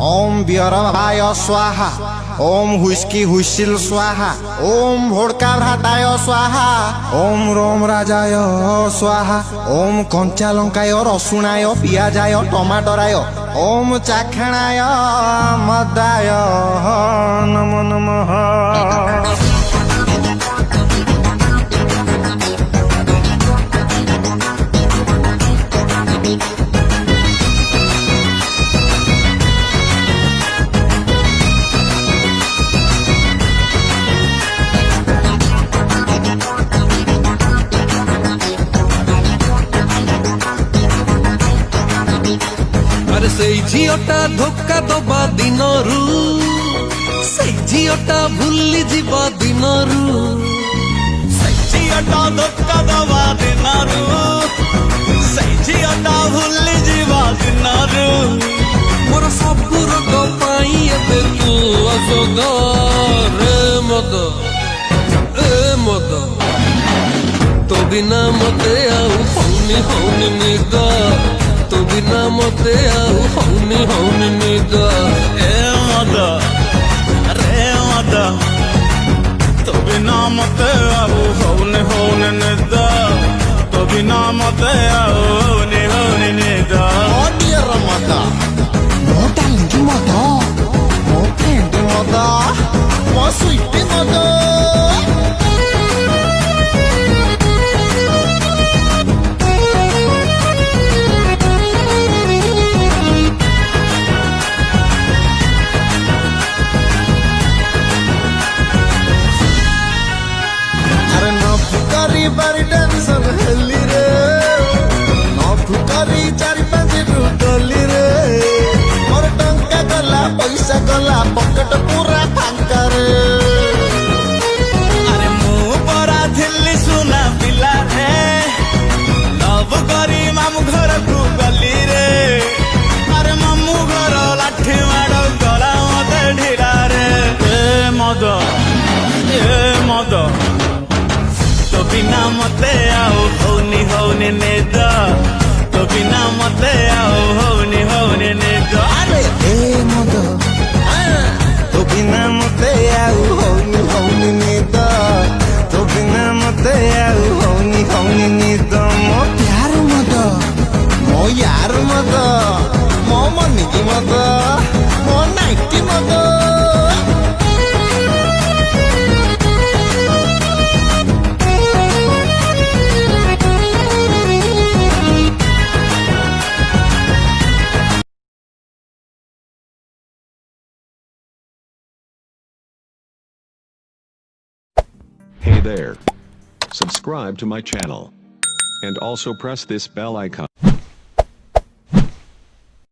ओम बियरभाय स्वाहा, ओम हुस्की हुइसिल स्वाहा, ओम भोड़का भ्राताय स्वाहा, ओम रोम राजाय स्वाहा, ओम कंचा लंकाय रसुणाय पियाजाय टमाटराय, ओम चाखणाय मदाय नमो नमः। আরে সেই ঝিওটা ধোকা দবা দিনরু, সেই ঝিওটা ভুলি ଯିବା ଦିନରୁ, সেই ঝিওটা ধোকা দবা দিনরু, সেই ঝিওটা ভুলি ଯିବା ଦିନରୁ। ମୋର ସବୁ ରୋଗ ପାଇଁ ଏବେ ତୁ ଔଷଧ ରେ ମଦ, ଏ ମଦ। ତୋ ବିନା ମତେ ଆଉ ହଉନି ନିଦ, ତୋ ବିନା ମତେ ଆଉ ହଉନି ନିଦ। ଏ ମଦ ରେ ମଦ, ତୋ ବିନା ମତେ ଆଉ ହଉନି ନିଦ, ତୋ ବିନା ମତେ ଆଉ ହଉନି ନିଦ। ମୋ ଡିୟର ମଦ, ମୋ ଡାର୍ଲିଂ ମଦ, ମୋ ଫ୍ରେଣ୍ଡ ମଦ, ମୋ ସୁଇଟି ମଦ। बारी टेंशन हेली रे, नफु करी चारि पांच रुटली रे, मोर टंका गला पैसा गला पकेट पूरा फांका रे। अरे मु परा थिली सुना पिला रे, लव करी मामू घर को गली रे, अरे मामू घर लाठी माड़ गला मते ढिला रे। ए मद तो बिना मते आओ हौनी निद, तो बिना मते आओ हौनी निद। अरे ए मद, तो बिना मते आउ हौनी निद, तो बिना मते आउ हौनी निद। मो प्यार मद, मो यार मद, मो मनी की मद, मो नाइटी मद। Hey there. Subscribe to my channel. And also press this bell icon.